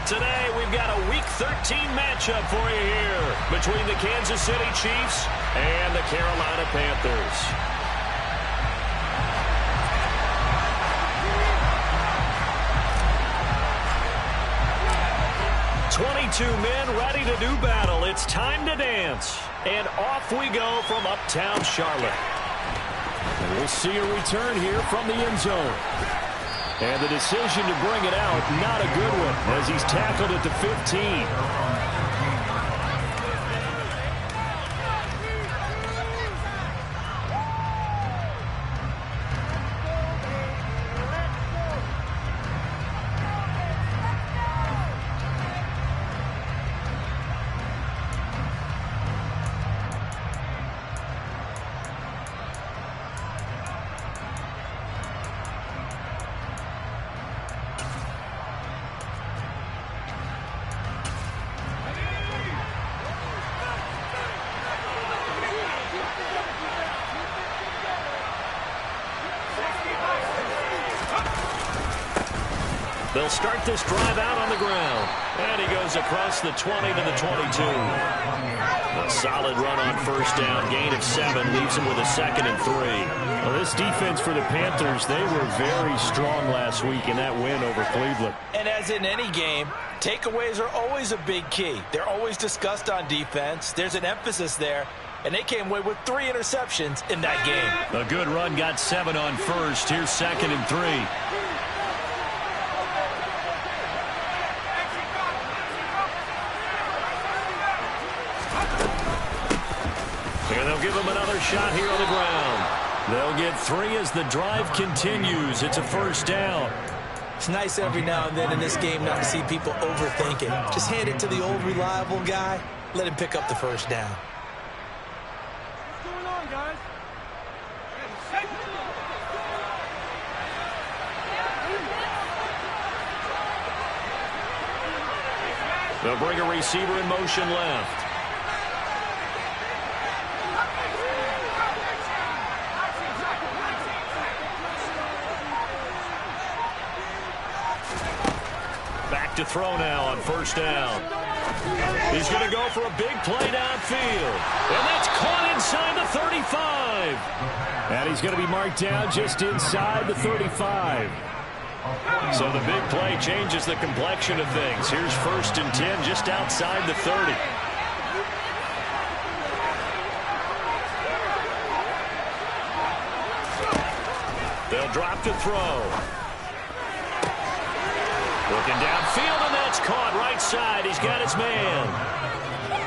Today, we've got a Week 13 matchup for you here between the Kansas City Chiefs and the Carolina Panthers. "22 men ready to do battle. It's time to dance." And off we go from uptown Charlotte. And we'll see a return here from the end zone. And the decision to bring it out, not a good one, as he's tackled at the 15. They'll start this drive out on the ground. And he goes across the 20 to the 22. A solid run on first down. Gain of 7 leaves him with a 2nd and 3. Well, this defense for the Panthers, they were very strong last week in that win over Cleveland. And as in any game, takeaways are always a big key. They're always discussed on defense. There's an emphasis there. And they came away with 3 interceptions in that game. A good run, got 7 on first. Here's 2nd and 3. They'll give him another shot here on the ground. They'll get 3 as the drive continues. It's a first down. It's nice every now and then in this game not to see people overthink it. Just hand it to the old reliable guy. Let him pick up the first down. What's going on, guys? They'll bring a receiver in motion left. To throw now on first down. He's going to go for a big play downfield. And that's caught inside the 35. And he's going to be marked down just inside the 35. So the big play changes the complexion of things. Here's 1st and 10 just outside the 30. They'll drop to throw. Looking downfield, and that's caught right side. He's got his man.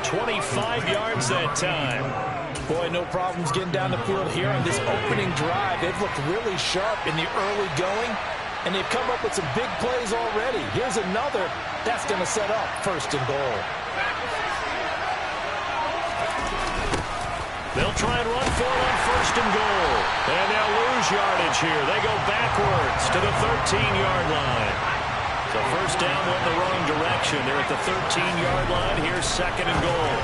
25 yards that time. Boy, no problems getting down the field here on this opening drive. They've looked really sharp in the early going, and they've come up with some big plays already. Here's another. That's going to set up 1st and goal. They'll try and run for it on 1st and goal. And they'll lose yardage here. They go backwards to the 13-yard line. So first down went the wrong direction. They're at the 13-yard line. Here's 2nd and goal.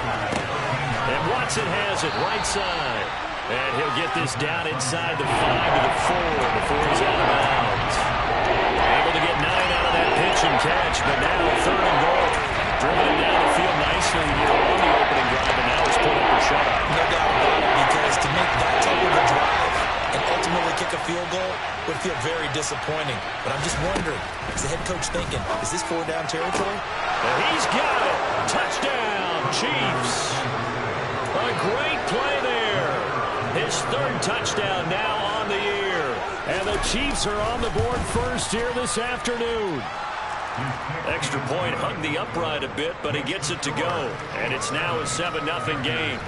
And Watson has it right side. And he'll get this down inside the 5 to the 4 before he's out of bounds. Able to get 9 out of that pitch and catch, but now 3rd and goal. Driven him down the field nicely here on the opening drive, and now he's put up a shot. No doubt about it, because to make that type of a drive and ultimately kick a field goal would feel very disappointing. But I'm just wondering, is the head coach thinking, is this 4-down territory? And he's got it. Touchdown, Chiefs. A great play there. His 3rd touchdown now on the year. And the Chiefs are on the board first here this afternoon. Extra point hugged the upright a bit, but he gets it to go. And it's now a 7-0 game.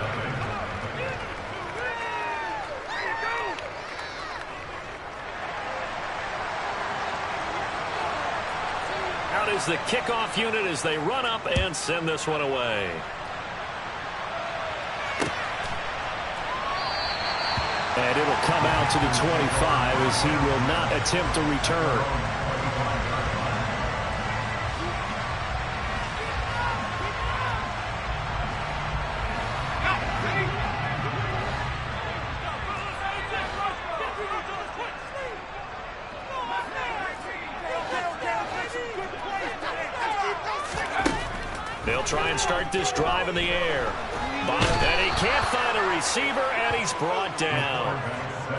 Out is the kickoff unit as they run up and send this one away. And it'll come out to the 25 as he will not attempt to return. They'll try and start this drive in the air. And he can't find a receiver, and he's brought down.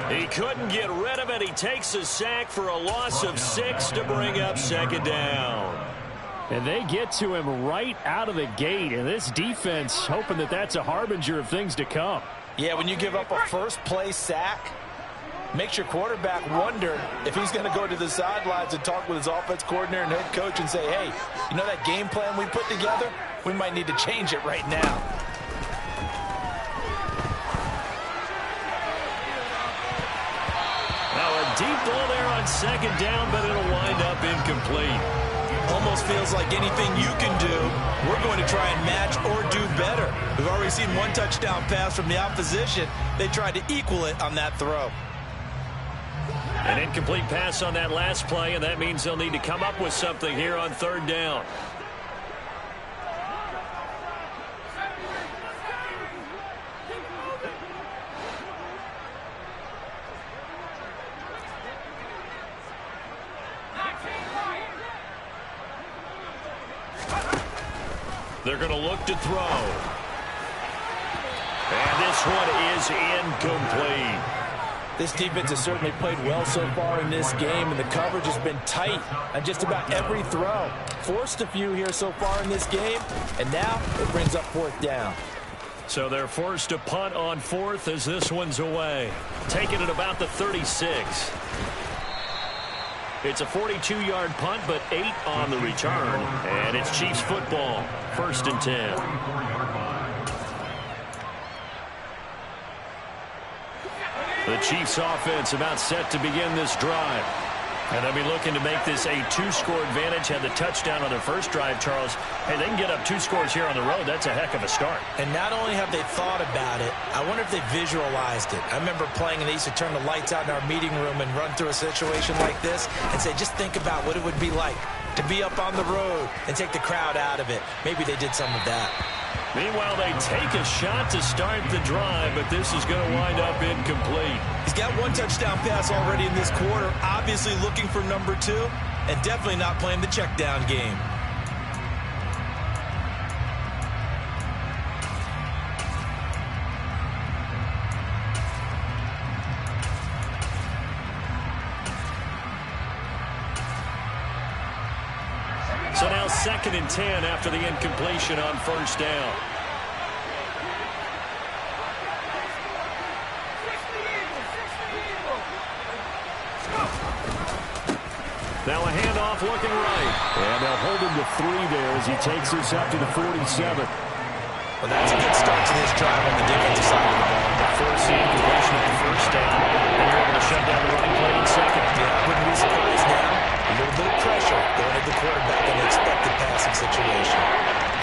He couldn't get rid of it. He takes a sack for a loss of 6 to bring up second down. And they get to him right out of the gate, and this defense hoping that that's a harbinger of things to come. Yeah, when you give up a first-play sack, makes your quarterback wonder if he's going to go to the sidelines and talk with his offense coordinator and head coach and say, hey, you know that game plan we put together? We might need to change it right now. Deep ball there on second down, but it'll wind up incomplete. Almost feels like anything you can do, we're going to try and match or do better. We've already seen one touchdown pass from the opposition. They tried to equal it on that throw. An incomplete pass on that last play, and that means they'll need to come up with something here on third down. They're going to look to throw. And this one is incomplete. This defense has certainly played well so far in this game, and the coverage has been tight on just about every throw. Forced a few here so far in this game, and now it brings up fourth down. So they're forced to punt on fourth as this one's away. Taking it about the 36. It's a 42-yard punt, but 8 on the return. And it's Chiefs football, 1st and 10. The Chiefs offense about set to begin this drive. And they'll be looking to make this a 2-score advantage. Had the touchdown on their first drive, Charles. Hey, they can get up 2 scores here on the road. That's a heck of a start. And not only have they thought about it, I wonder if they visualized it. I remember playing and they used to turn the lights out in our meeting room and run through a situation like this and say, just think about what it would be like to be up on the road and take the crowd out of it. Maybe they did some of that. Meanwhile, they take a shot to start the drive, but this is going to wind up incomplete. He's got 1 touchdown pass already in this quarter, obviously looking for number 2, and definitely not playing the check down game. So now 2nd and 10 after the incompletion on first down. Now a handoff looking right. And they'll hold him to 3 there as he takes this up to the 47. Well, that's a good start to this drive on the defensive side of the ball. The forcing conversion at the first down. And you're able to shut down the running play in second. Yeah, I wouldn't be surprised now. A little bit of pressure going at the quarterback in an expected passing situation.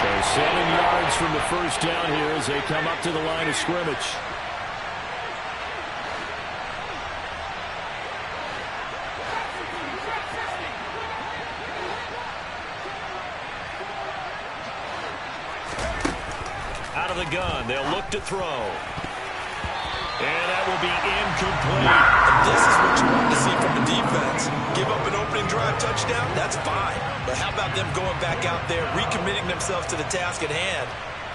So 7 yards from the first down here as they come up to the line of scrimmage. Out of the gun, they'll look to throw. And that will be incomplete. And this is what you want to see from the defense. Give up an opening drive touchdown, that's fine. But how about them going back out there, recommitting themselves to the task at hand,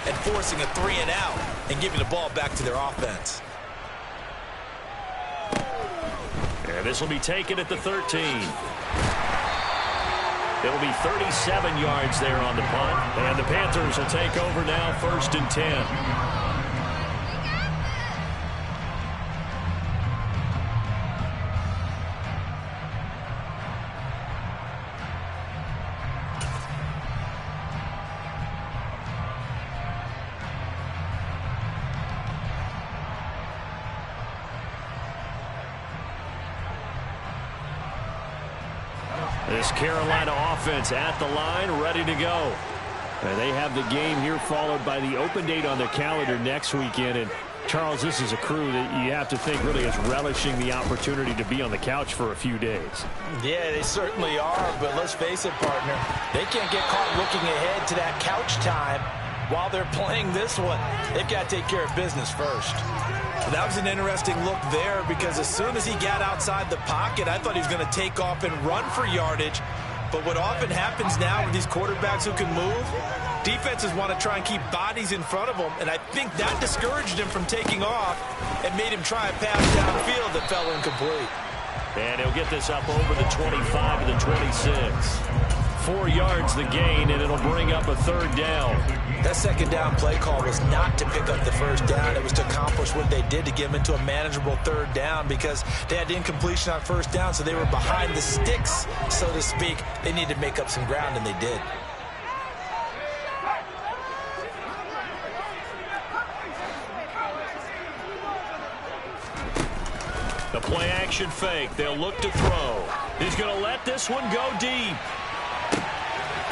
and forcing a 3 and out, and giving the ball back to their offense. And this will be taken at the 13. It'll be 37 yards there on the punt. And the Panthers will take over now, 1st and 10. This Carolina offense at the line, ready to go. And they have the game here followed by the open date on the calendar next weekend. And Charles, this is a crew that you have to think really is relishing the opportunity to be on the couch for a few days. Yeah, they certainly are, but let's face it, partner, they can't get caught looking ahead to that couch time while they're playing this one. They've got to take care of business first. Well, that was an interesting look there because as soon as he got outside the pocket, I thought he was going to take off and run for yardage. But what often happens now with these quarterbacks who can move, defenses want to try and keep bodies in front of them, and I think that discouraged him from taking off and made him try a pass downfield that fell incomplete. And he'll get this up over the 25 to the 26. 4 yards the gain, and it'll bring up a third down. That second down play call was not to pick up the first down. It was to accomplish what they did to get them into a manageable third down because they had incompletion on first down, so they were behind the sticks, so to speak. They needed to make up some ground, and they did. The play action fake. They'll look to throw. He's going to let this one go deep.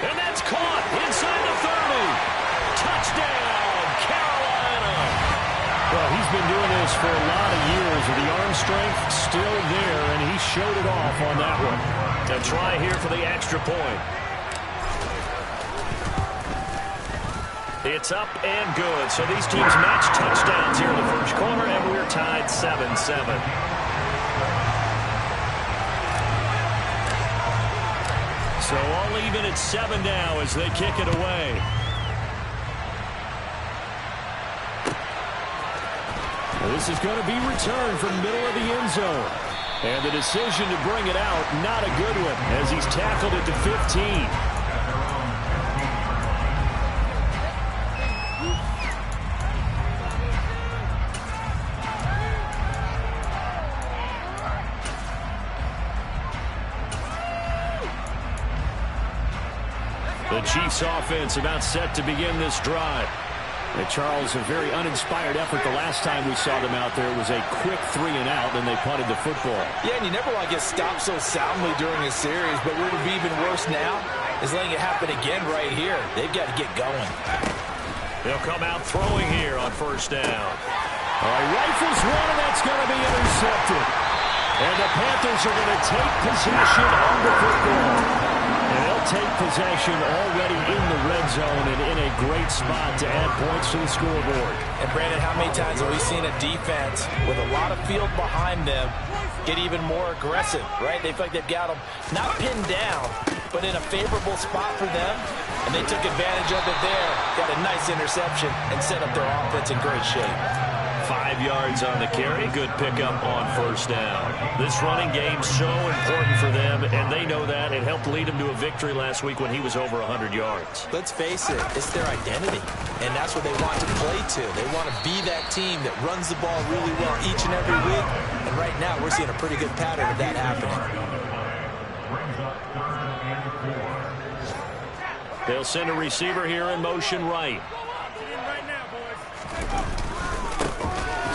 And that's caught inside the 30. Touchdown, Carolina. Well, he's been doing this for a lot of years. The arm strength still there, and he showed it off on that one. A try here for the extra point. It's up and good. So these teams match touchdowns here in the first quarter, and we're tied 7-7. So all even at 7 now as they kick it away. This is going to be returned from the middle of the end zone. And the decision to bring it out, not a good one, as he's tackled at the 15. The Chiefs offense about set to begin this drive. And Charles, a very uninspired effort the last time we saw them out there. It was a quick 3-and-out, and they punted the football. Yeah, and you never want to get stopped so soundly during a series, but what would be even worse now is letting it happen again right here. They've got to get going. They'll come out throwing here on first down. All right, rifles one, and that's going to be intercepted. And the Panthers are going to take possession of the football. And they'll take possession already in the red zone and in a great spot to add points to the scoreboard. And, Brandon, how many times have we seen a defense with a lot of field behind them get even more aggressive, right? They feel like they've got them not pinned down, but in a favorable spot for them, and they took advantage of it there, got a nice interception, and set up their offense in great shape. 5 yards on the carry. Good pickup on first down. This running game's so important for them, and they know that. It helped lead them to a victory last week when he was over 100 yards. Let's face it, it's their identity, and that's what they want to play to. They want to be that team that runs the ball really well each and every week, and right now we're seeing a pretty good pattern of that happening. They'll send a receiver here in motion right.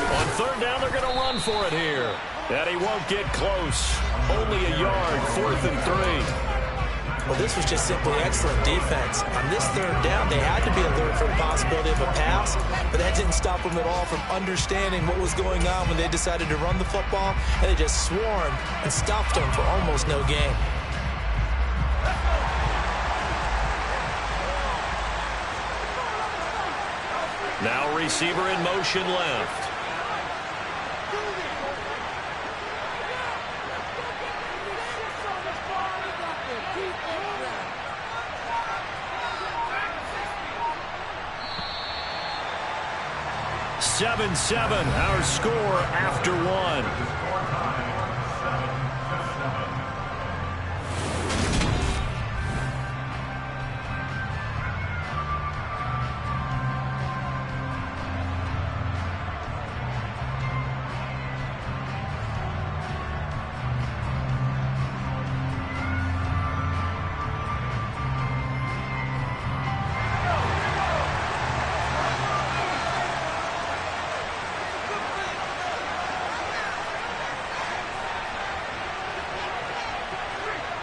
On third down, they're going to run for it here. And he won't get close. Only a yard, 4th and 3. Well, this was just simply excellent defense. On this third down, they had to be alert for the possibility of a pass, but that didn't stop them at all from understanding what was going on when they decided to run the football, and they just swarmed and stopped them for almost no gain. Now receiver in motion left. Seven, our score after one.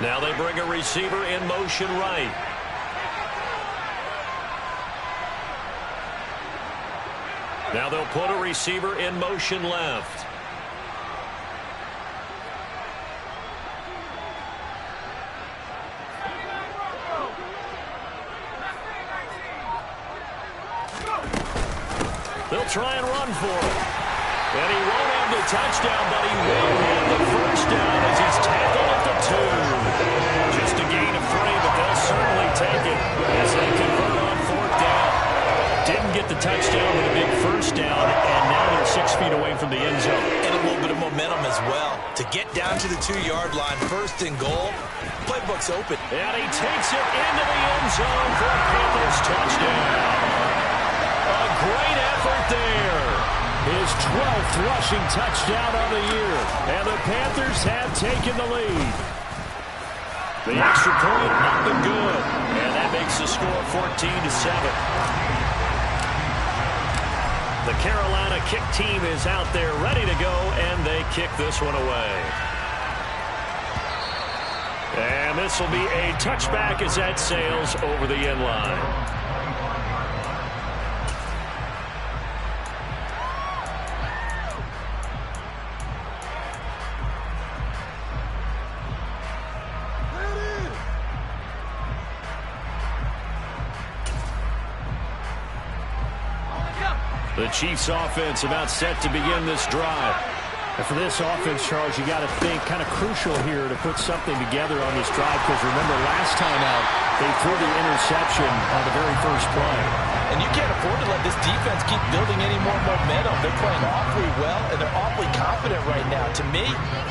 Now they bring a receiver in motion right. Now they'll put a receiver in motion left. They'll try and run for it. And he won't have the touchdown, but he will have the first down as he's tackled at the 2. Just a gain of 3 As they convert on 4th down. Didn't get the touchdown with a big first down, and now they're 6 feet away from the end zone. And a little bit of momentum as well. To get down to the 2-yard line, 1st and goal, playbook's open. And he takes it into the end zone for a Panthers touchdown. A great effort there. His 12th rushing touchdown of the year. And the Panthers have taken the lead. The extra point up and good. And that makes the score 14-7. The Carolina kick team is out there ready to go, and they kick this one away. And this will be a touchback as that sails over the end line. The Chiefs offense about set to begin this drive. And for this offense, Charles, you got to think kind of crucial here to put something together on this drive, because remember last time out they threw the interception on the very first play. And you can't afford to let this defense keep building any more momentum. They're playing awfully well, and they're awfully confident right now. To me,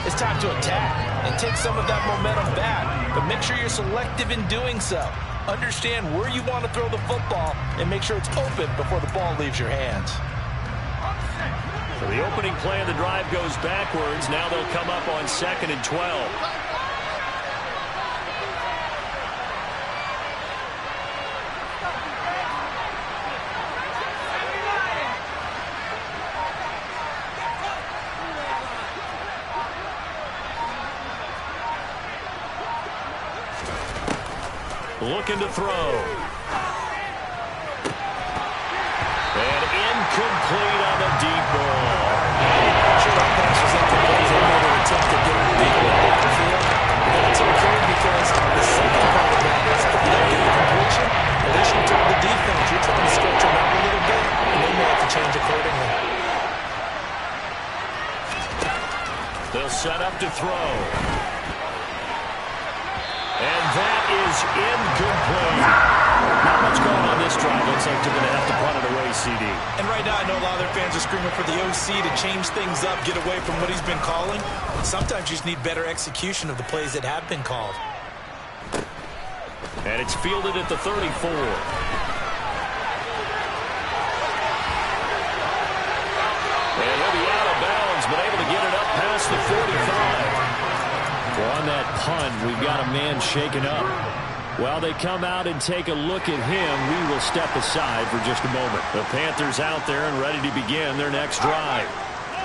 it's time to attack and take some of that momentum back. But make sure you're selective in doing so. Understand where you want to throw the football and make sure it's open before the ball leaves your hands. So the opening play of the drive goes backwards. Now they'll come up on 2nd and 12. Looking to throw. And incomplete on the deep ball. Sure, that pass was incomplete. They made an attempt to get it big on the field. That's okay because the second part of that is if you don't get the completion, at least you told the defense you're trying to stretch them out a little bit, and they may have to change accordingly. They'll set up to throw. And that is incomplete. Not much going on this drive. Looks like they're going to have to punt it away, CD. And right now, I know a lot of their fans are screaming for the OC to change things up, get away from what he's been calling. Sometimes you just need better execution of the plays that have been called. And it's fielded at the 34. And he'll be out of bounds, but able to get it up past the 45. Well, on that punt, we've got a man shaken up. While they come out and take a look at him, we will step aside for just a moment. The Panthers out there and ready to begin their next drive.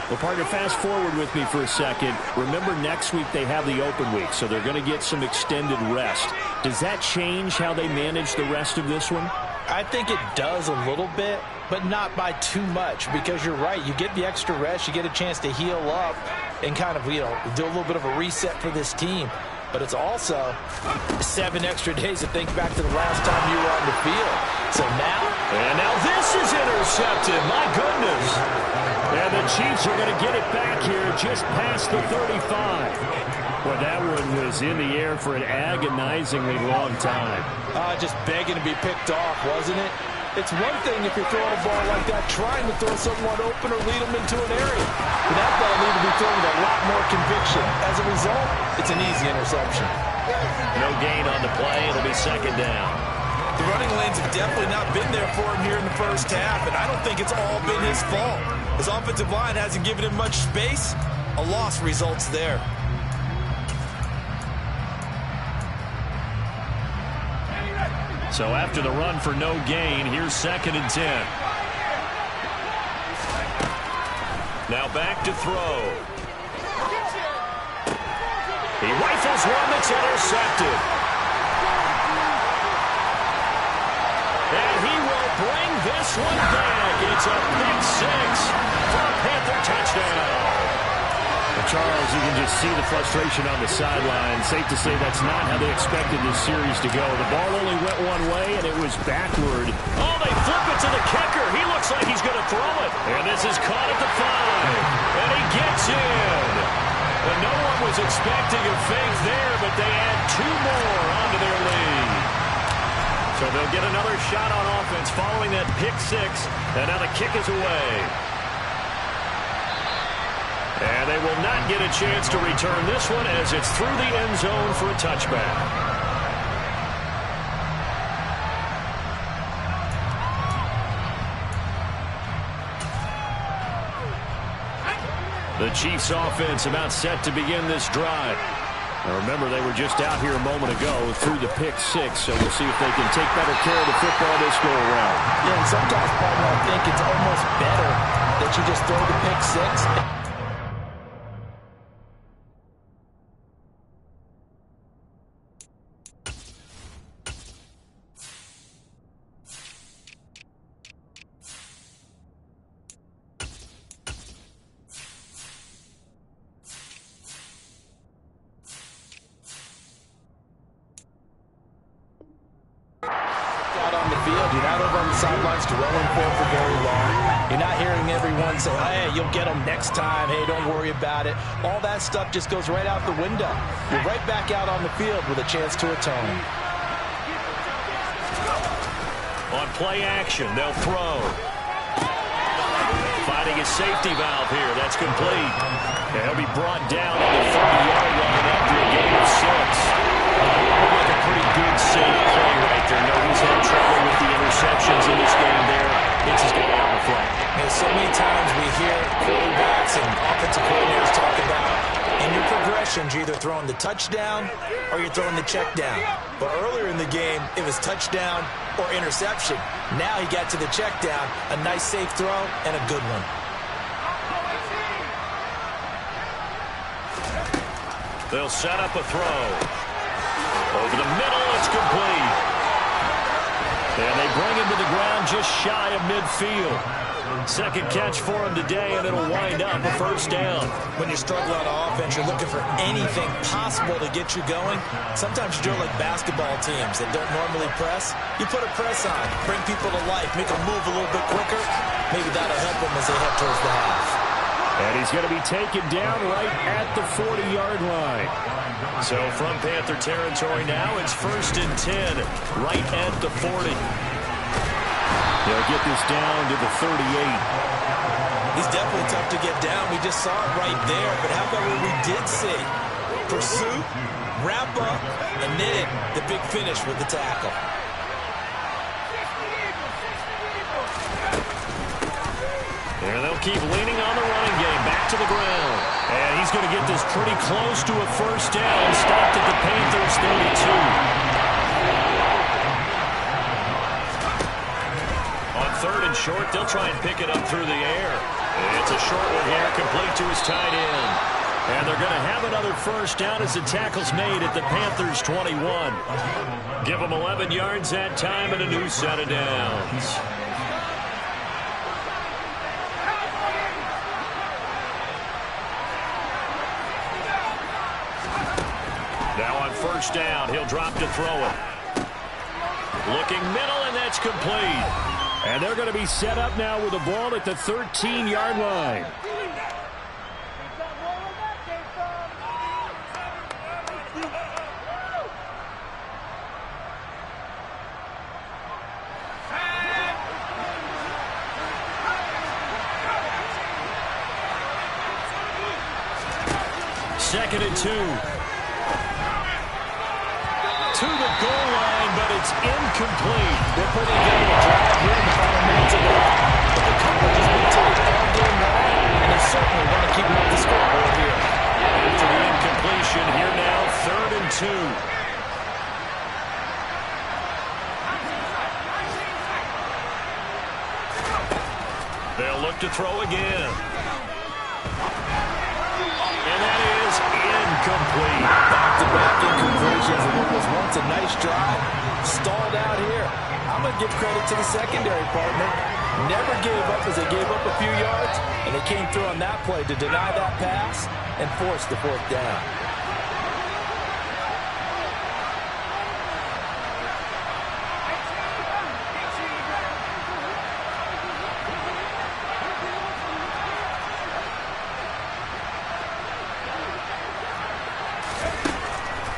Well, partner, fast forward with me for a second. Remember, next week they have the open week, so they're going to get some extended rest. Does that change how they manage the rest of this one? I think it does a little bit, but not by too much, because you're right. You get the extra rest, you get a chance to heal up and kind of, do a little bit of a reset for this team. But it's also 7 extra days to think back to the last time you were on the field. So now... And now this is intercepted. My goodness. And the Chiefs are going to get it back here just past the 35. Well, that one was in the air for an agonizingly long time. Just begging to be picked off, wasn't it? It's one thing if you're throwing a ball like that, trying to throw someone open or lead them into an area. But that ball needed to be thrown with a lot more conviction. As a result, it's an easy interception. No gain on the play. It'll be 2nd down. The running lanes have definitely not been there for him here in the first half, and I don't think it's all been his fault. His offensive line hasn't given him much space. A loss results there. So after the run for no gain, here's 2nd and 10. Now back to throw. He rifles one that's intercepted. And he will bring this one back. It's a pick 6 for a Panther touchdown. Charles, you can just see the frustration on the sideline. Safe to say that's not how they expected this series to go. The ball only went one way, and it was backward. Oh, they flip it to the kicker. He looks like he's going to throw it. And this is caught at the 5. And he gets in. And no one was expecting a fake there, but they add 2 more onto their lead. So they'll get another shot on offense following that pick six. And now the kick is away. And they will not get a chance to return this one as it's through the end zone for a touchback. The Chiefs offense about set to begin this drive. Now remember, they were just out here a moment ago through the pick six, so we'll see if they can take better care of the football this go around. Yeah, and sometimes, partner, I think it's almost better that you just throw the pick six. You're not over on the sidelines dwelling for very long. You're not hearing everyone say, hey, you'll get them next time. Hey, don't worry about it. All that stuff just goes right out the window. You're right back out on the field with a chance to atone. On play action, they'll throw. Finding a safety valve here. That's complete. And he'll be brought down on the 30-yard line after a gain of 6. Like a pretty good safe play right there. No, he's had trouble with the interceptions in this game there. It's just going to out reflect. And so many times we hear quarterbacks and offensive coordinators talk about in your progressions, you're either throwing the touchdown or you're throwing the check down. But earlier in the game, it was touchdown or interception. Now he got to the check down, a nice safe throw and a good one. They'll set up a throw. Over the middle, it's complete. And they bring him to the ground just shy of midfield. Second catch for him today, and it'll wind up a first down. When you struggle on offense, you're looking for anything possible to get you going. Sometimes you do it like basketball teams that don't normally press. You put a press on, bring people to life, make them move a little bit quicker. Maybe that'll help them as they head towards the half. And he's going to be taken down right at the 40-yard line. So from Panther territory now, it's 1st and 10, right at the 40. They'll get this down to the 38. He's definitely tough to get down. We just saw it right there. But how about what we did see? Pursuit, wrap up, and then the big finish with the tackle. And they'll keep leaning on the running game. Back to the ground. And he's going to get this pretty close to a first down. Stopped at the Panthers' 32. On 3rd and short, they'll try and pick it up through the air. It's a short one here, complete to his tight end. And they're going to have another first down as the tackle's made at the Panthers' 21. Give them 11 yards that time and a new set of downs. Now on first down, he'll drop to throw it. Looking middle, and that's complete. And they're going to be set up now with the ball at the 13-yard line. Second and 2. To the goal line, but it's incomplete. They're putting together a drive here in the final minutes of the game. But the coverage has been tight all game long, and they certainly want to keep them off the scoreboard here. After the incompletion, here now, 3rd and 2. They'll look to throw again. And that is incomplete. Back-to-back incompletions of what was once a nice drive. Stalled out here. I'm going to give credit to the secondary partner. Never gave up as they gave up a few yards, and they came through on that play to deny that pass and force the 4th down.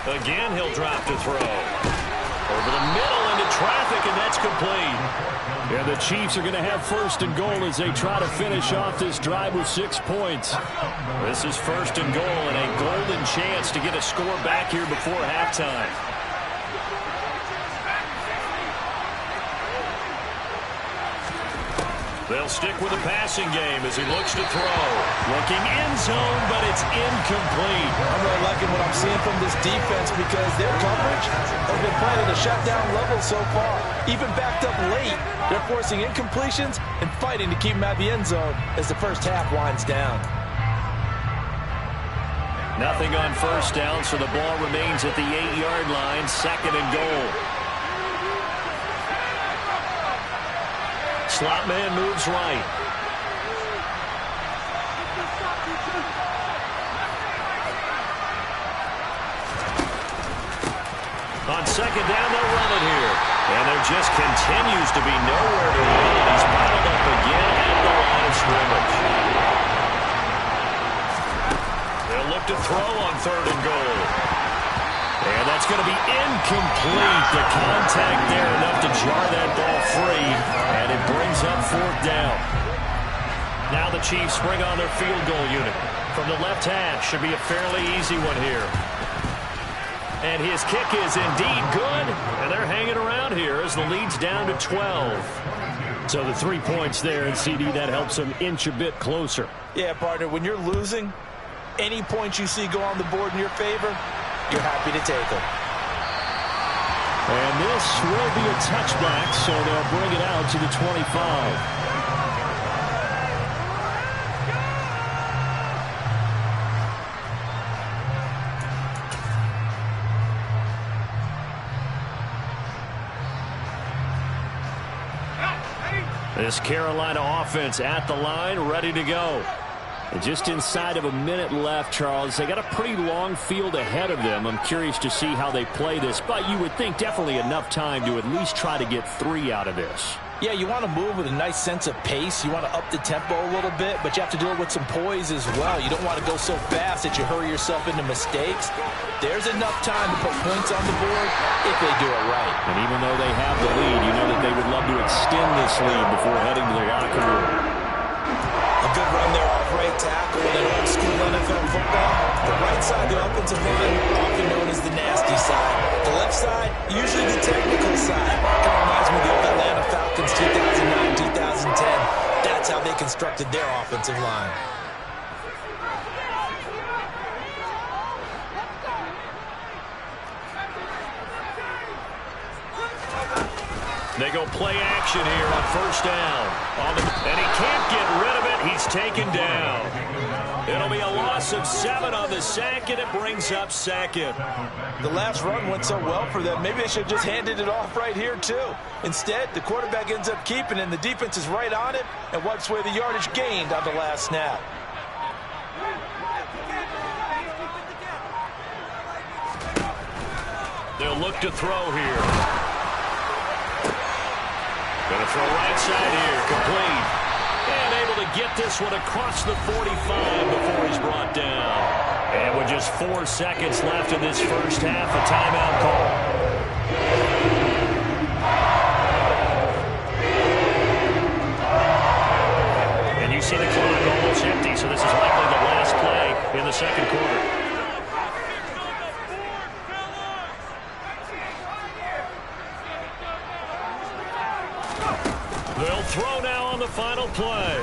Again, he'll drop to throw. Over the middle, and into traffic, and that's complete. And the Chiefs are going to have first and goal as they try to finish off this drive with 6 points. This is first and goal and a golden chance to get a score back here before halftime. They'll stick with the passing game as he looks to throw. Looking end zone, but it's incomplete. I'm really liking what I'm seeing from this defense because their coverage has been playing at a shutdown level so far. Even backed up late, they're forcing incompletions and fighting to keep them out of the end zone as the first half winds down. Nothing on first down, so the ball remains at the 8-yard line, second and goal. Slot man moves right. On second down, they'll run it here. And there just continues to be nowhere to run. He's bottled up again at the line of scrimmage. They'll look to throw on third and goal. And that's going to be incomplete. The contact there enough to jar that ball free. And it brings up fourth down. Now the Chiefs bring on their field goal unit. From the left hash, should be a fairly easy one here. And his kick is indeed good. And they're hanging around here as the lead's down to 12. So the 3 points there, and CD, that helps them inch a bit closer. Yeah, partner, when you're losing, any points you see go on the board in your favor, you're happy to take them. And this will be a touchback, so they'll bring it out to the 25. This Carolina offense at the line, ready to go. And just inside of a minute left, Charles. They got a pretty long field ahead of them. I'm curious to see how they play this, but you would think definitely enough time to at least try to get 3 out of this. Yeah, you want to move with a nice sense of pace. You want to up the tempo a little bit, but you have to do it with some poise as well. You don't want to go so fast that you hurry yourself into mistakes. There's enough time to put points on the board if they do it right. And even though they have the lead, you know that they would love to extend this lead before heading to the locker room. A good run there off right tackle in old school NFL football. The right side, the offensive line, often known as the nasty side. The left side, usually the technical side. Kind of reminds me of the old Atlanta Falcons 2009, 2010. That's how they constructed their offensive line. They go play action here on first down. And he can't get rid of it. He's taken down. It'll be a loss of 7 on the sack, and it brings up second. The last run went so well for them. Maybe they should have just handed it off right here, too. Instead, the quarterback ends up keeping it, and the defense is right on it and wipes away the yardage gained on the last snap. They'll look to throw here. Going to throw right side here, complete. And able to get this one across the 45 before he's brought down. And with just 4 seconds left in this first half, a timeout call. And you see the clock almost empty, so this is likely the last play in the second quarter. They'll throw now on the final play.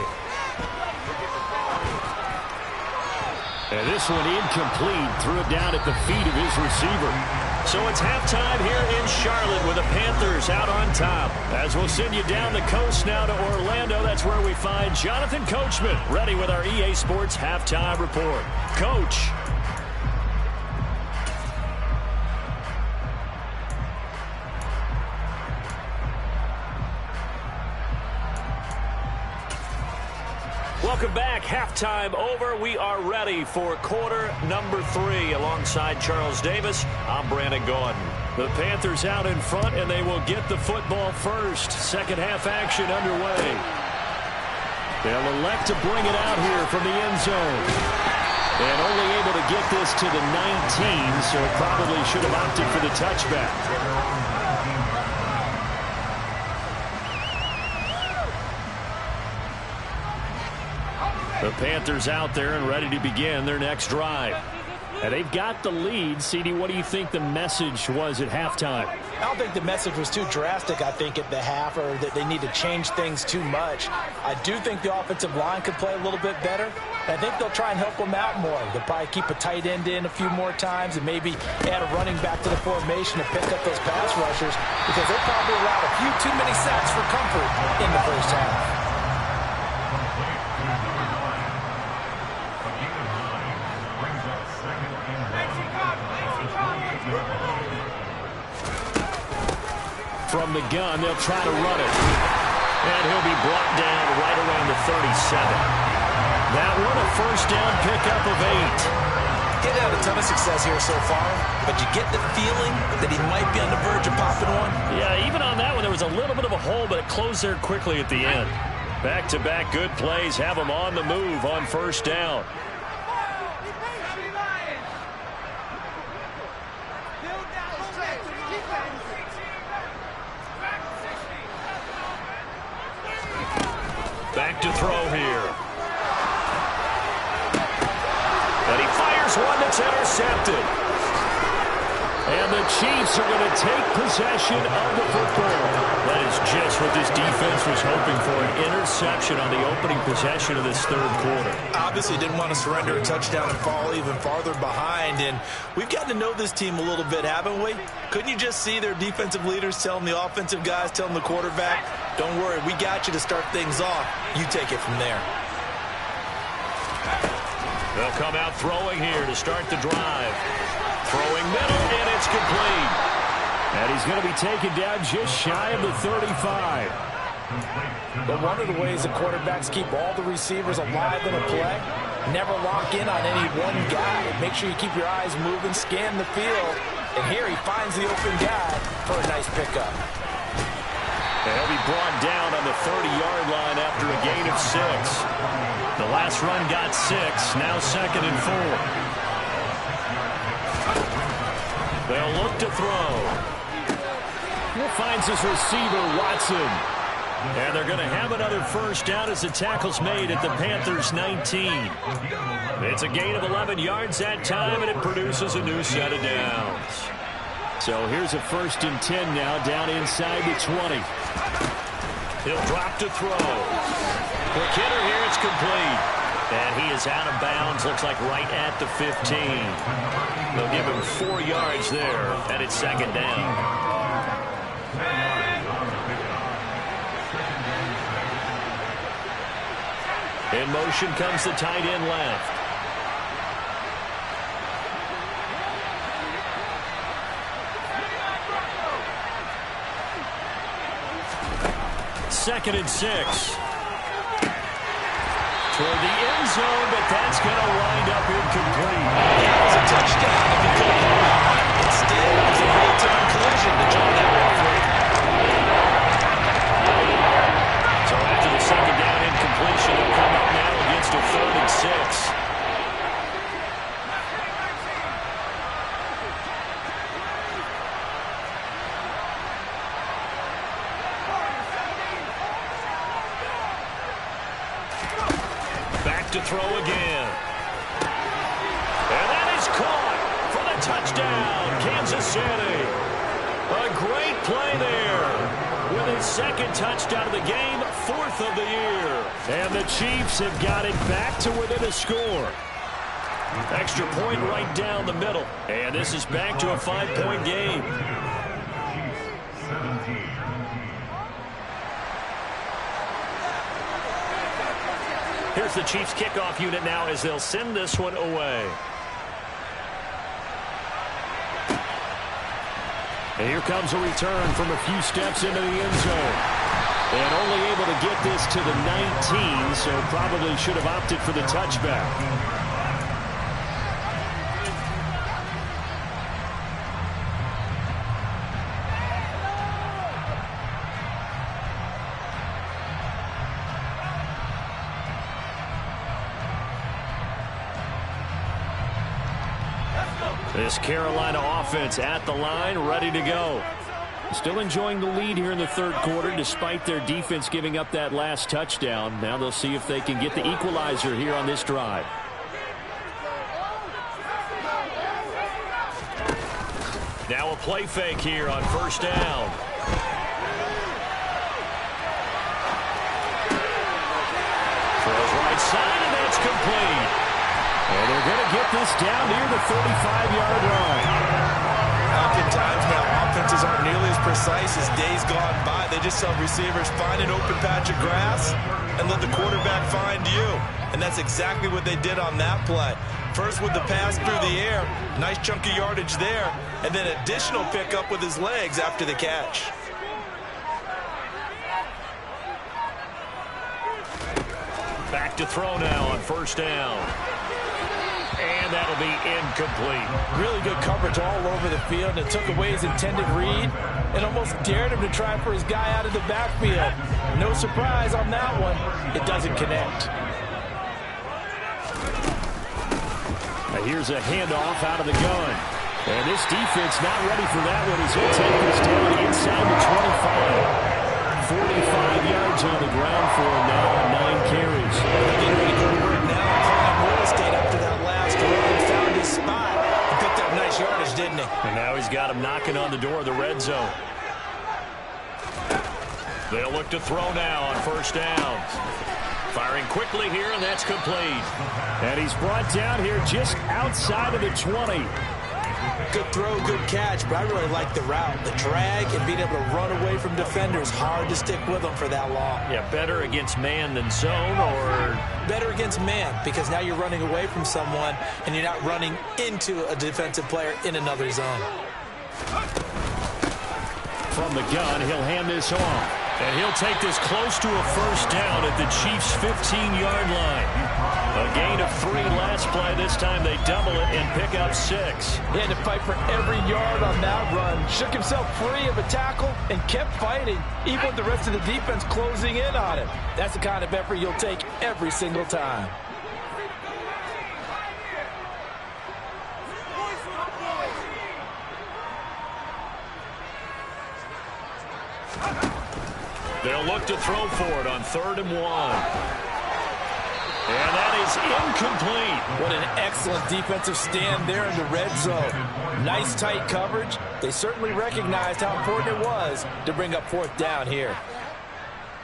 And this one incomplete. Threw it down at the feet of his receiver. So it's halftime here in Charlotte with the Panthers out on top. As we'll send you down the coast now to Orlando, that's where we find Jonathan Coachman ready with our EA Sports halftime report. Coach. Welcome back. Halftime over. We are ready for quarter number 3. Alongside Charles Davis, I'm Brandon Gordon. The Panthers out in front, and they will get the football first. Second half action underway. They'll elect to bring it out here from the end zone. And only able to get this to the 19, so probably should have opted for the touchback. The Panthers out there and ready to begin their next drive. And they've got the lead. CD, what do you think the message was at halftime? I don't think the message was too drastic, I think, at the half, or that they need to change things too much. I do think the offensive line could play a little bit better. I think they'll try and help them out more. They'll probably keep a tight end in a few more times and maybe add a running back to the formation to pick up those pass rushers, because they probably allowed a few too many sacks for comfort in the first half. From the gun, they'll try to run it. And he'll be brought down right around the 37. That one, a first down pickup of 8. Getting had a ton of success here so far, but you get the feeling that he might be on the verge of popping one. Yeah, even on that one, there was a little bit of a hole, but it closed there quickly at the end. Back-to-back good plays have him on the move on first down. Back to throw here. And he fires one that's intercepted. And the Chiefs are going to take possession of the football. That is just what this defense was hoping for, an interception on the opening possession of this third quarter. Obviously didn't want to surrender a touchdown and fall even farther behind. And we've gotten to know this team a little bit, haven't we? Couldn't you just see their defensive leaders telling the offensive guys, telling the quarterback, don't worry, we got you to start things off. You take it from there. They'll come out throwing here to start the drive. Throwing middle, and it's complete. And he's going to be taken down just shy of the 35. But one of the ways the quarterbacks keep all the receivers alive in a play, never lock in on any one guy. Make sure you keep your eyes moving, scan the field. And here he finds the open guy for a nice pickup. And he'll be brought down on the 30-yard line after a gain of 6. The last run got 6, now 2nd and 4. They'll look to throw. He finds his receiver, Watson. And they're going to have another first down as the tackle's made at the Panthers' 19. It's a gain of 11 yards that time, and it produces a new set of downs. So here's a 1st and 10 now, down inside the 20. He'll drop to throw. Quick hitter here, it's complete. And he is out of bounds, looks like right at the 15. They'll give him 4 yards there, and it's 2nd down. In motion comes the tight end left. Second and 6. Toward the end zone, but that's going to wind up incomplete. That was a touchdown if he could have hung on. Instead, it was a real-time collision to draw that one free. So after the 2nd down incompletion, they'll come up now against a 3rd and 6. To throw again. And that is caught for the touchdown, Kansas City. A great play there. With his 2nd touchdown of the game, 4th of the year. And the Chiefs have got it back to within a score. Extra point right down the middle. And this is back to a 5-point game. Here's the Chiefs kickoff unit now as they'll send this one away. And here comes a return from a few steps into the end zone. And only able to get this to the 19, so probably should have opted for the touchback. This Carolina offense at the line, ready to go. Still enjoying the lead here in the third quarter despite their defense giving up that last touchdown. Now they'll see if they can get the equalizer here on this drive. Now a play fake here on first down. Throws right side, and that's complete. And they're going to get this down near the 35-yard line. Oftentimes now, offenses aren't nearly as precise as days gone by. They just saw receivers find an open patch of grass and let the quarterback find you. And that's exactly what they did on that play. First with the pass through the air, nice chunky yardage there, and then additional pickup with his legs after the catch. Back to throw now on first down. And that'll be incomplete. Really good coverage all over the field. It took away his intended read and almost dared him to try for his guy out of the backfield. No surprise on that one. It doesn't connect. Now here's a handoff out of the gun. And this defense not ready for that one as he'll take this down inside the 25. 45 yards on the ground for him now on 9 carries. Getting ready to go to work now. Calling real estate after that last run. Found his spot and picked up nice yardage, didn't he? And now he's got him knocking on the door of the red zone. They'll look to throw now on first down. Firing quickly here, and that's complete. And he's brought down here just outside of the 20. Good throw, good catch, but I really like the route. The drag and being able to run away from defenders. Hard to stick with them for that long. Yeah, better against man than zone, or better against man, because now you're running away from someone and you're not running into a defensive player in another zone. From the gun, he'll hand this off. And he'll take this close to a first down at the Chiefs' 15-yard line. A gain of 3 last play. This time they double it and pick up 6. He had to fight for every yard on that run. Shook himself free of a tackle and kept fighting, even with the rest of the defense closing in on him. That's the kind of effort you'll take every single time. They'll look to throw for it on 3rd and 1. And that is incomplete. What an excellent defensive stand there in the red zone. Nice tight coverage. They certainly recognized how important it was to bring up 4th down here.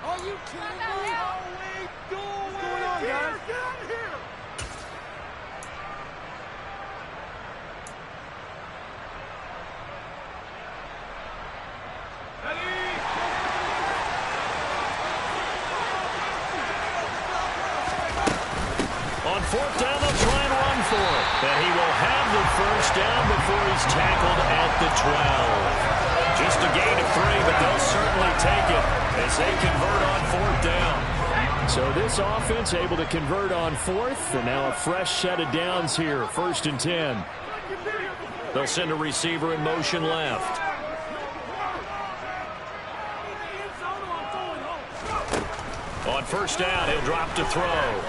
Are you kidding me? What's going on, guys? Get out of here! On 4th down, they'll try and run for it. And he will have the first down before he's tackled at the 12. Just a gain of 3, but they'll certainly take it as they convert on 4th down. So this offense able to convert on 4th, and now a fresh set of downs here, 1st and 10. They'll send a receiver in motion left. On 1st down, he'll drop to throw.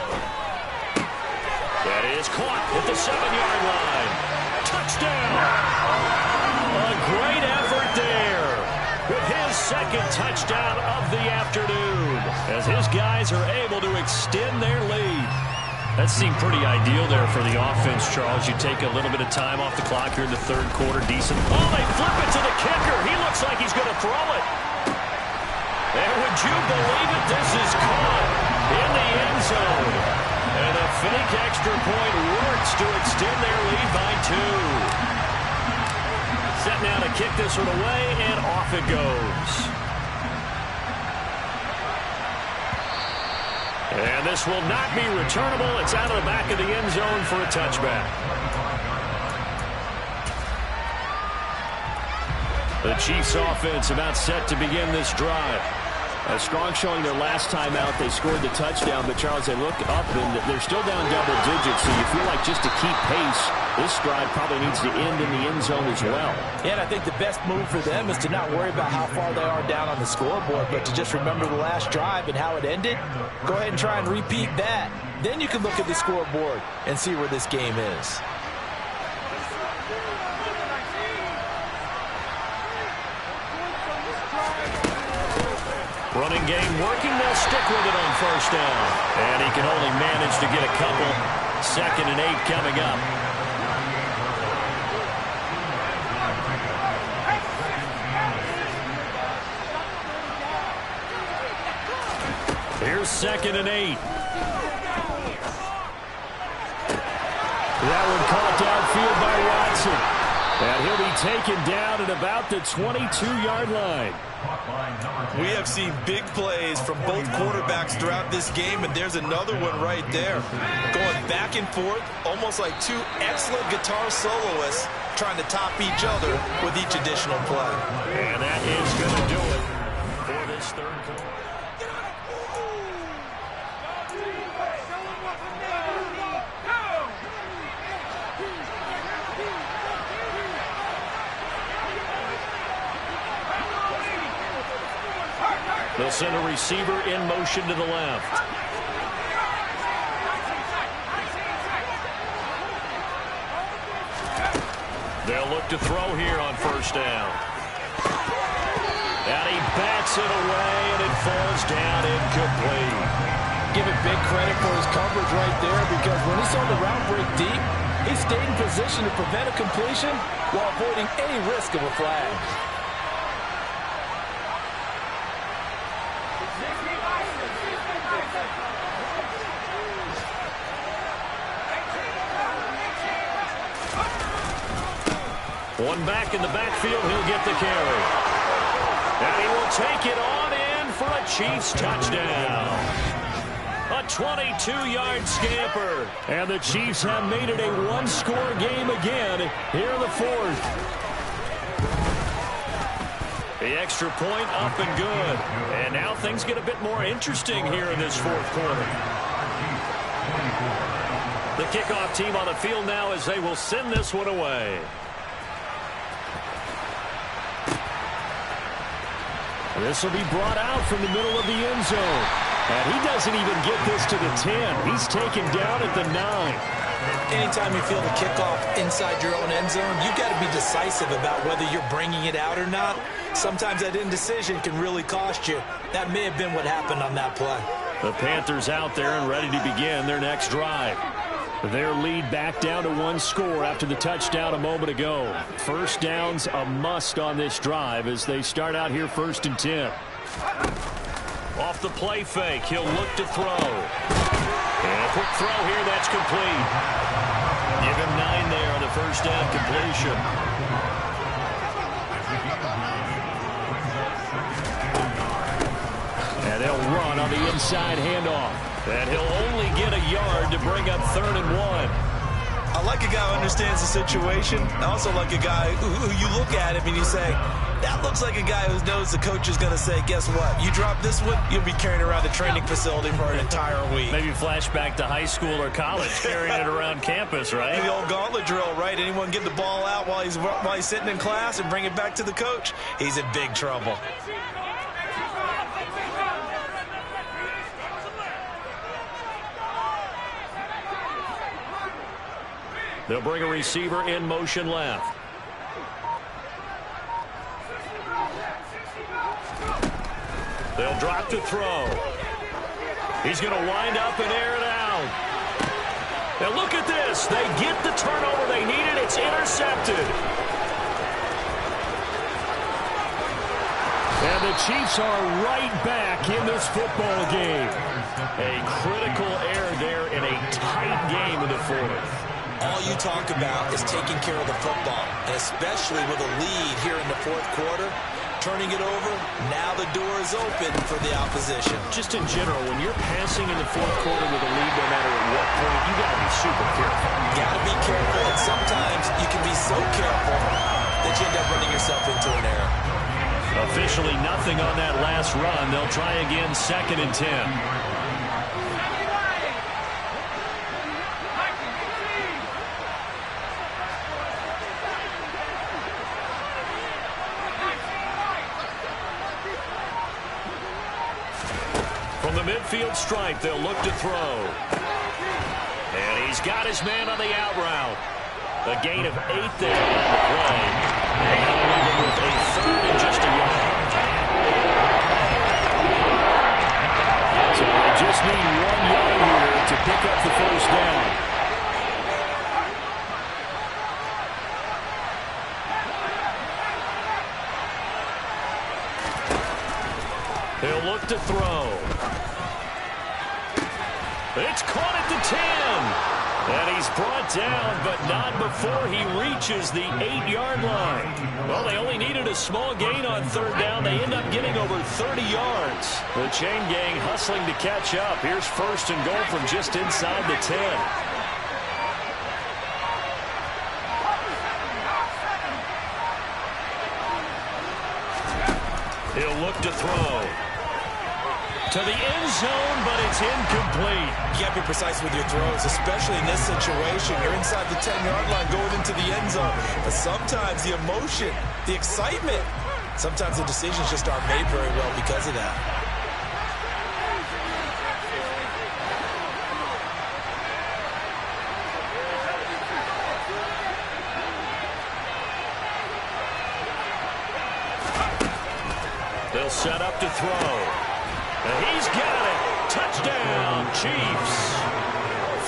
That is caught at the 7-yard line. Touchdown! A great effort there with his 2nd touchdown of the afternoon as his guys are able to extend their lead. That seemed pretty ideal there for the offense, Charles. You take a little bit of time off the clock here in the 3rd quarter. Decent. Oh, they flip it to the kicker. He looks like he's going to throw it. And would you believe it? This is caught in the end zone. And a fake extra point works to extend their lead by 2. Set now to kick this one away, and off it goes. And this will not be returnable. It's out of the back of the end zone for a touchback. The Chiefs offense about set to begin this drive. A strong showing their last time out. They scored the touchdown, but Charles, they look up and they're still down double digits, so you feel like just to keep pace, this drive probably needs to end in the end zone as well. Yeah, and I think the best move for them is to not worry about how far they are down on the scoreboard, but to just remember the last drive and how it ended. Go ahead and try and repeat that. Then you can look at the scoreboard and see where this game is. Running game working. They'll stick with it on first down. And he can only manage to get a couple. 2nd and 8 coming up. Here's 2nd and 8. That one caught downfield by Watson. And he'll be taken down at about the 22-yard line. We have seen big plays from both quarterbacks throughout this game, and there's another one right there. Going back and forth, almost like two excellent guitar soloists trying to top each other with each additional play. And that is going to do it for this third quarter. They'll send a receiver in motion to the left. They'll look to throw here on first down. And he bats it away, and it falls down incomplete. Give it big credit for his coverage right there, because when he saw the route break deep, he stayed in position to prevent a completion while avoiding any risk of a flag. One back in the backfield, he'll get the carry. And he will take it on in for a Chiefs touchdown. A 22-yard scamper. And the Chiefs have made it a one-score game again here in the fourth. The extra point up and good. And now things get a bit more interesting here in this fourth quarter. The kickoff team on the field now as they will send this one away. This will be brought out from the middle of the end zone. And he doesn't even get this to the 10. He's taken down at the 9. Anytime you feel the kickoff inside your own end zone, you've got to be decisive about whether you're bringing it out or not. Sometimes that indecision can really cost you. That may have been what happened on that play. The Panthers out there and ready to begin their next drive. Their lead back down to one score after the touchdown a moment ago. First down's a must on this drive as they start out here 1st and 10. Off the play fake, he'll look to throw. And a quick throw here, that's complete. Give him 9 there on the first down completion. And they'll run on the inside handoff. And he'll only get a yard to bring up 3rd and 1. I like a guy who understands the situation. I also like a guy who you look at him and you say, that looks like a guy who knows the coach is going to say, guess what? You drop this one, you'll be carrying around the training facility for an entire week. Maybe flashback to high school or college, carrying it around campus, right? The old gauntlet drill, right? Anyone get the ball out while he's sitting in class and bring it back to the coach? He's in big trouble. They'll bring a receiver in motion left. They'll drop to throw. He's going to wind up and air it out. Now look at this. They get the turnover they needed. It's intercepted. And the Chiefs are right back in this football game. A critical error there in a tight game in the fourth. All you talk about is taking care of the football, and especially with a lead here in the fourth quarter, turning it over, now the door is open for the opposition. Just in general, when you're passing in the fourth quarter with a lead, no matter at what point, you got to be super careful. Got to be careful, and sometimes you can be so careful that you end up running yourself into an error. Officially nothing on that last run. They'll try again 2nd and 10. From the midfield stripe, they'll look to throw. And he's got his man on the out route. A gain of 8 there on the play. And now leaving with a 3rd and just a yard. just need 1 yard here to pick up the first down. He'll look to throw. It's caught at the 10. And he's brought down, but not before he reaches the 8-yard line. Well, they only needed a small gain on third down. They end up getting over 30 yards. The chain gang hustling to catch up. Here's first and goal from just inside the 10. He'll look to throw. To the end zone, but it's incomplete. You got to be precise with your throws, especially in this situation. You're inside the 10-yard line going into the end zone. But sometimes the emotion, the excitement, sometimes the decisions just aren't made very well because of that. They'll set up to throw. And he's got it. Touchdown, Chiefs.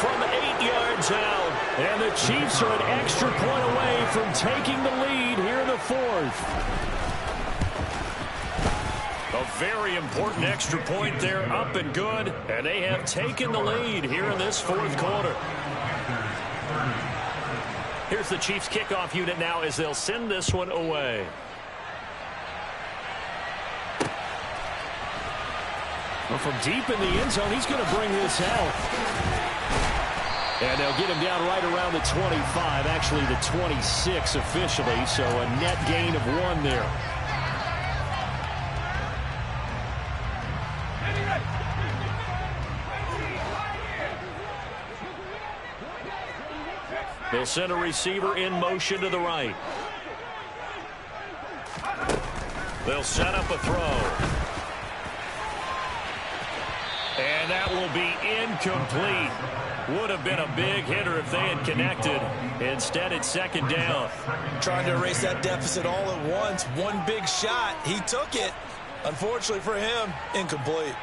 From 8 yards out. And the Chiefs are an extra point away from taking the lead here in the fourth. A very important extra point there, up and good. And they have taken the lead here in this fourth quarter. Here's the Chiefs kickoff unit now as they'll send this one away. Well, from deep in the end zone, he's going to bring this out. And they'll get him down right around the 25, actually the 26 officially, so a net gain of 1 there. They'll send a receiver in motion to the right. They'll set up a throw. And that will be incomplete. Would have been a big hitter if they had connected. Instead, it's second down. Trying to erase that deficit all at once. One big shot. He took it. Unfortunately for him, incomplete.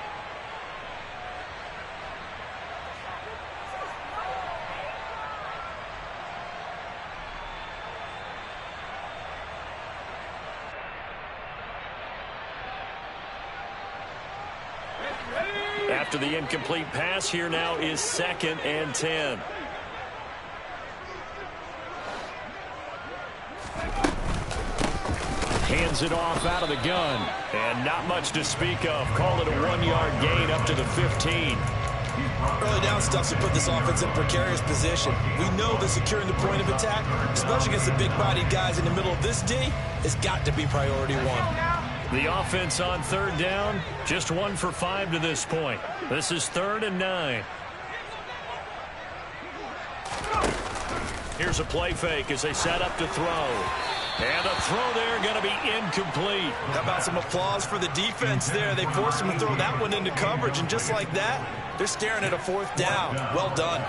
After the incomplete pass, here now is 2nd and 10. Hands it off out of the gun. And not much to speak of. Call it a 1-yard gain up to the 15. Early down stuff to put this offense in precarious position. We know that securing the point of attack, especially against the big-bodied guys in the middle of this D, has got to be priority 1. The offense on third down, just 1 for 5 to this point. This is 3rd and 9. Here's a play fake as they set up to throw. And a throw there going to be incomplete. How about some applause for the defense there? They forced him to throw that one into coverage, and just like that, they're staring at a 4th down. Well done.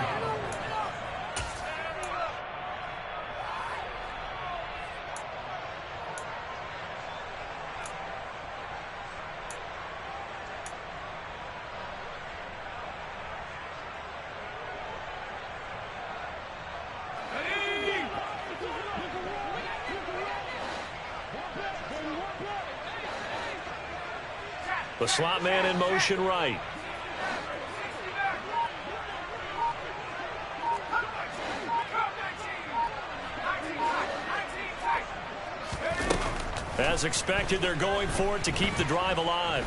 The slot man in motion right. As expected, they're going for it to keep the drive alive.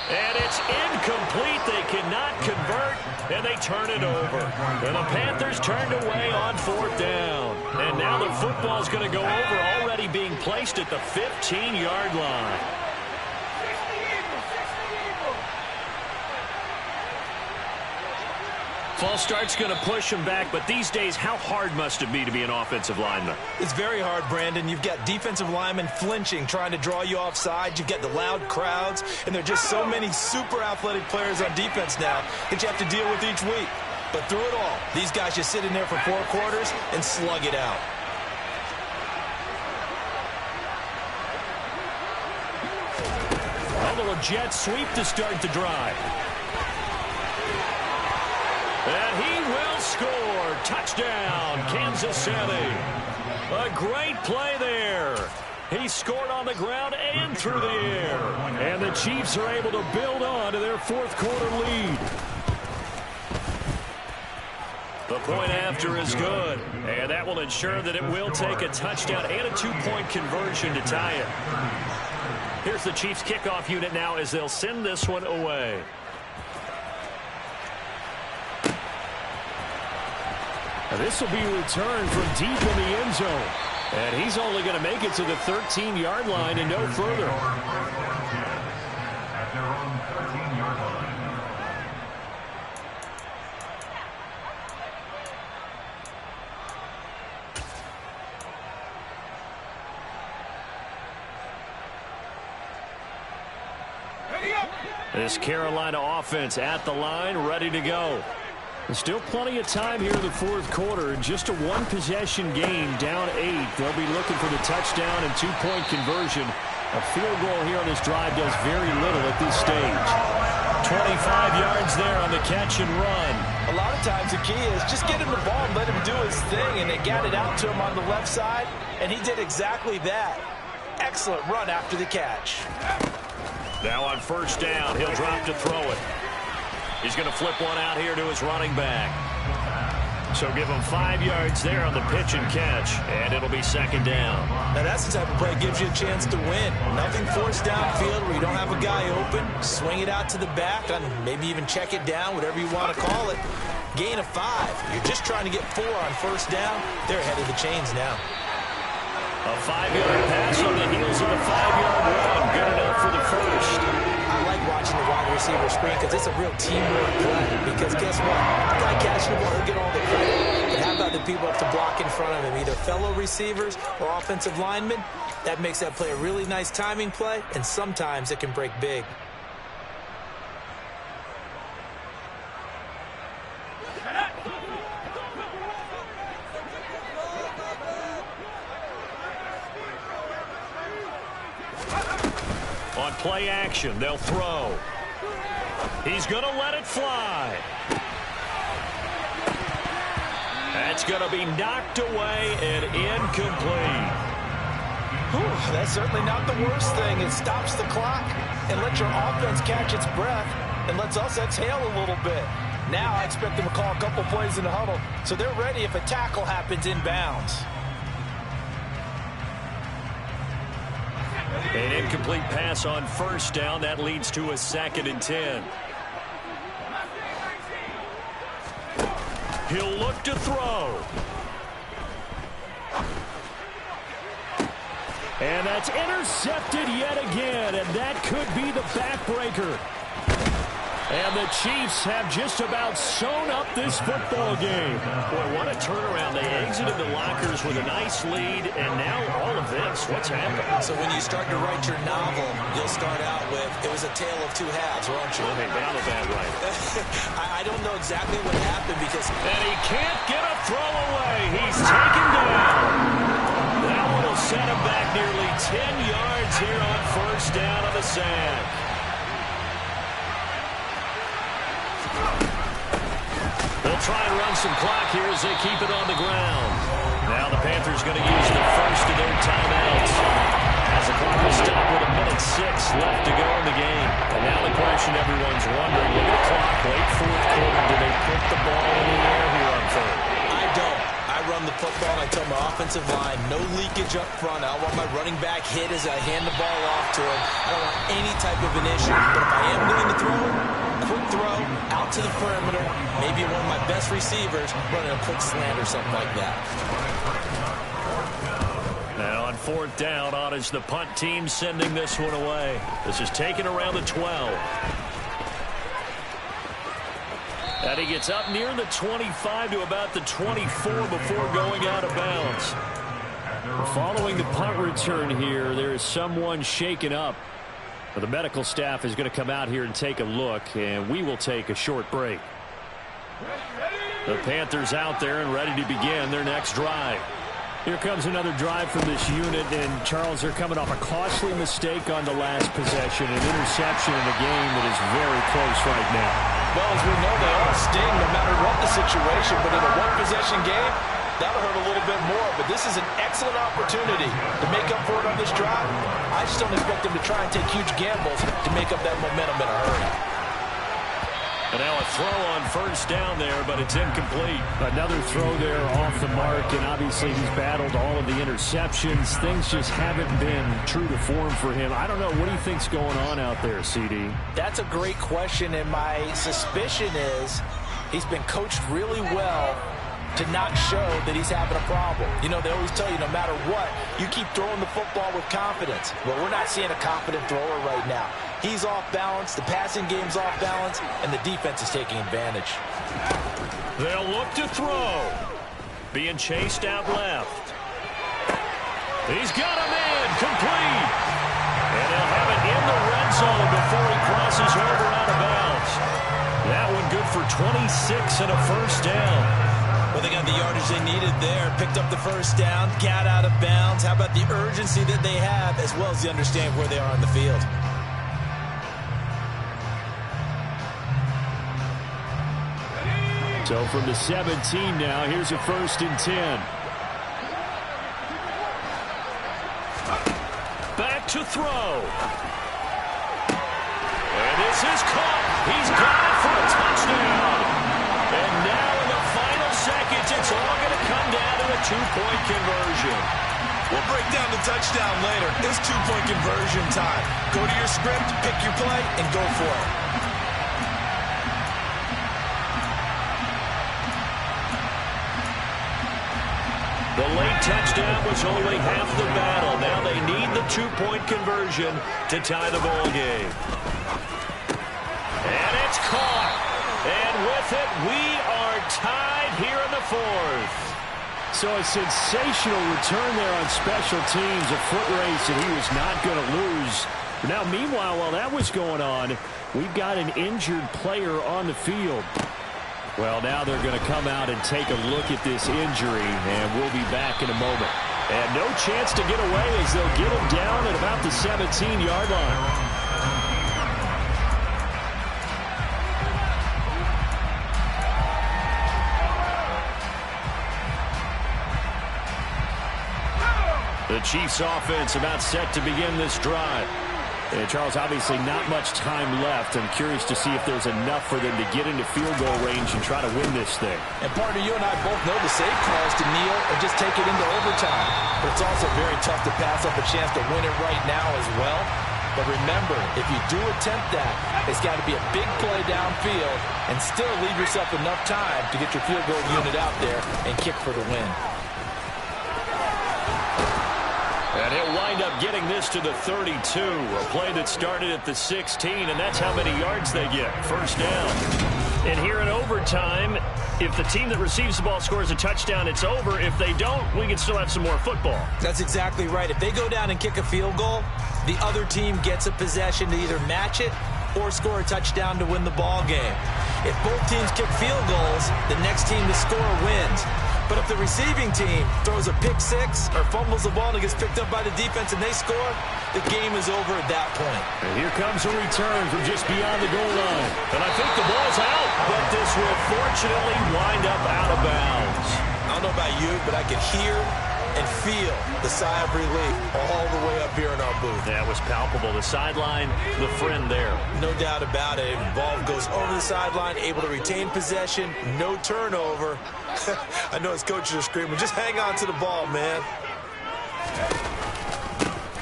And it's incomplete. They cannot convert, and they turn it over. And the Panthers turned away on 4th down. And now the football's going to go over, already being placed at the 15-yard line. False start's going to push him back, but these days, how hard must it be to be an offensive lineman? It's very hard, Brandon. You've got defensive linemen flinching, trying to draw you offside. You've got the loud crowds, and there are just so many super athletic players on defense now that you have to deal with each week. But through it all, these guys just sit in there for 4 quarters and slug it out. A little jet sweep to start the drive. And he will score. Touchdown, Kansas City. A great play there. He scored on the ground and through the air. And the Chiefs are able to build on to their fourth quarter lead. The point after is good. And that will ensure that it will take a touchdown and a 2-point conversion to tie it. Here's the Chiefs kickoff unit now as they'll send this one away. And this will be returned from deep in the end zone. And he's only going to make it to the 13-yard line and no further. This Carolina offense at the line, ready to go. There's still plenty of time here in the fourth quarter. Just a one-possession game, down 8. They'll be looking for the touchdown and 2-point conversion. A field goal here on this drive does very little at this stage. 25 yards there on the catch and run. A lot of times the key is just get him the ball and let him do his thing, and they got it out to him on the left side, and he did exactly that. Excellent run after the catch. Now on first down, he'll drop to throw it. He's going to flip one out here to his running back. So give him 5 yards there on the pitch and catch, and it'll be second down. Now that's the type of play that gives you a chance to win. Nothing forced downfield where you don't have a guy open. Swing it out to the back, and maybe even check it down, whatever you want to call it. Gain of 5. You're just trying to get 4 on first down. They're ahead of the chains now. A 5-yard pass on the heels of a 5-yard run. Good enough for the first. I like watching the wide receiver screen because it's a real teamwork play. Because guess what? The guy catching the ball, he'll get all the credit. But how about the people up to block in front of him, either fellow receivers or offensive linemen? That makes that play a really nice timing play, and sometimes it can break big. On play action, they'll throw. He's going to let it fly. That's going to be knocked away and incomplete. Whew, that's certainly not the worst thing. It stops the clock and lets your offense catch its breath and lets us exhale a little bit. Now I expect them to call a couple plays in the huddle, so they're ready if a tackle happens inbounds. An incomplete pass on first down. That leads to a 2nd and 10. He'll look to throw. And that's intercepted yet again, and that could be the backbreaker. And the Chiefs have just about sewn up this football game. Boy, what a turnaround. They exited the lockers with a nice lead, and now all of this. What's happened? So when you start to write your novel, you'll start out with, it was a tale of two halves, won't you? Okay, but I'm a bad writer. I don't know exactly what happened because... And he can't get a throw away. He's taken down. That one will set him back nearly 10 yards here on first down on the sack. They'll try and run some clock here as they keep it on the ground. Now the Panthers going to use the first of their timeouts as the clock will stop with 1:06 left to go in the game. And now the question everyone's wondering, look at the clock, late fourth quarter, do they put the ball in the air here on third? I don't. I run the football and I tell my offensive line, no leakage up front. I don't want my running back hit as I hand the ball off to him. I don't want any type of an issue. But if I am going to throw it, quick throw, out to the perimeter, maybe one of my best receivers running a quick slant or something like that. Now on fourth down, on is the punt team sending this one away. This is taken around the 12. And he gets up near the 25 to about the 24 before going out of bounds. Following the punt return here, there is someone shaken up. The medical staff is going to come out here and take a look, and we will take a short break. The Panthers out there and ready to begin their next drive. Here comes another drive from this unit, and Charles, they're coming off a costly mistake on the last possession, an interception in a game that is very close right now. Well, as we know, they all sting no matter what the situation, but in a one-possession game, that'll hurt a little bit more, but this is an excellent opportunity to make up for it on this drive. I just don't expect them to try and take huge gambles to make up that momentum in a hurry. And now a throw on first down there, but it's incomplete. Another throw there off the mark, and obviously he's battled all of the interceptions. Things just haven't been true to form for him. I don't know. What do you think's going on out there, CD? That's a great question, and my suspicion is he's been coached really well to not show that he's having a problem. You know, they always tell you no matter what, you keep throwing the football with confidence. Well, we're not seeing a confident thrower right now. He's off balance, the passing game's off balance, and the defense is taking advantage. They'll look to throw. Being chased out left. He's got a man complete. And he'll have it in the red zone before he crosses over out of bounds. That one good for 26 and a first down. Well, they got the yardage they needed there. Picked up the first down, got out of bounds. How about the urgency that they have, as well as the understanding where they are on the field? So from the 17 now, here's a 1st and 10. Back to throw. And this is caught. He's got it for a touchdown. And now in the final seconds, it's all going to come down to a two-point conversion. We'll break down the touchdown later. It's two-point conversion time. Go to your script, pick your play, and go for it. The late touchdown was only half the battle. Now they need the two-point conversion to tie the ball game. And it's caught. And with it, we are tied here in the 4th. So a sensational return there on special teams, a foot race that he was not going to lose. Now, meanwhile, while that was going on, we've got an injured player on the field. Well, now they're going to come out and take a look at this injury, and we'll be back in a moment. And no chance to get away as they'll get him down at about the 17-yard line. The Chiefs offense about set to begin this drive. And Charles, obviously not much time left. I'm curious to see if there's enough for them to get into field goal range and try to win this thing. And partner, you and I both know the safe call is to kneel and just take it into overtime. But it's also very tough to pass up a chance to win it right now as well. But remember, if you do attempt that, it's got to be a big play downfield and still leave yourself enough time to get your field goal unit out there and kick for the win. And he'll wind up getting this to the 32. A play that started at the 16, and that's how many yards they get. First down. And here in overtime, if the team that receives the ball scores a touchdown, it's over. If they don't, we can still have some more football. That's exactly right. If they go down and kick a field goal, the other team gets a possession to either match it or score a touchdown to win the ball game. If both teams kick field goals, the next team to score wins. But if the receiving team throws a pick six or fumbles the ball and it gets picked up by the defense and they score, the game is over at that point. And here comes a return from just beyond the goal line. And I think the ball's out, but this will fortunately wind up out of bounds. I don't know about you, but I can hear and feel the sigh of relief all the way up here in our booth. That was palpable. The sideline, the friend there. No doubt about it. Ball goes over the sideline, able to retain possession, no turnover. I know his coaches are screaming, just hang on to the ball, man.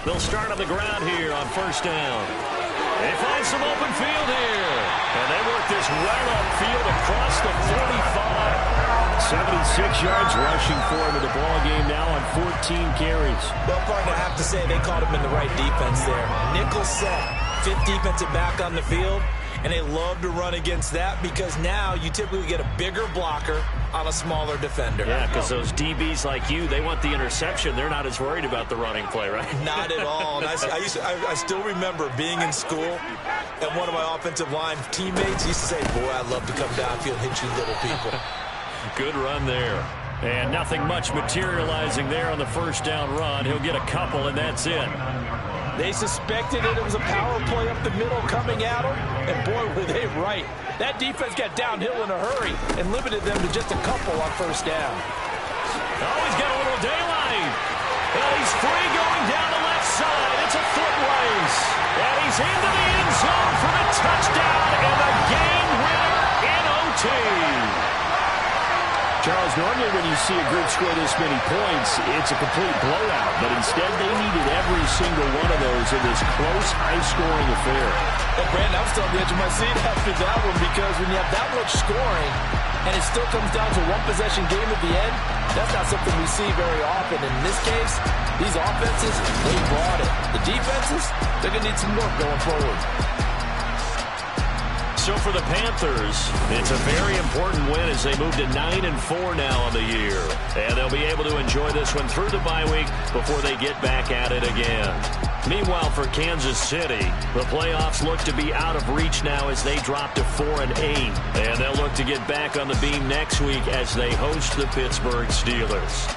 They'll start on the ground here on first down. They find some open field here. And they work this right upfield across the 45. 76 yards rushing for him in the ball game now on 14 carries. Well, partner, I have to say they caught him in the right defense there. Nickel set, fifth defensive back on the field, and they love to run against that because now you typically get a bigger blocker on a smaller defender. Yeah, because those DBs like you, they want the interception. They're not as worried about the running play, right? Not at all. And I still remember being in school, and one of my offensive line teammates used to say, boy, I'd love to come downfield and hit you little people. Good run there. And nothing much materializing there on the first down run. He'll get a couple, and that's it. They suspected it was a power play up the middle coming at them, and boy, were they right. That defense got downhill in a hurry and limited them to just a couple on first down. Oh, he's got a little daylight. And he's free going down the left side. It's a foot race. And he's into the end zone for the touchdown and the game winner in OT. Charles, normally when you see a group score this many points, it's a complete blowout. But instead, they needed every single one of those in this close, high-scoring affair. Well, Brandon, I'm still on the edge of my seat after that one because when you have that much scoring and it still comes down to one-possession game at the end, that's not something we see very often. In this case, these offenses, they brought it. The defenses, they're going to need some work going forward. So for the Panthers, it's a very important win as they move to 9-4 now on the year. And they'll be able to enjoy this one through the bye week before they get back at it again. Meanwhile, for Kansas City, the playoffs look to be out of reach now as they drop to 4-8. And they'll look to get back on the beam next week as they host the Pittsburgh Steelers.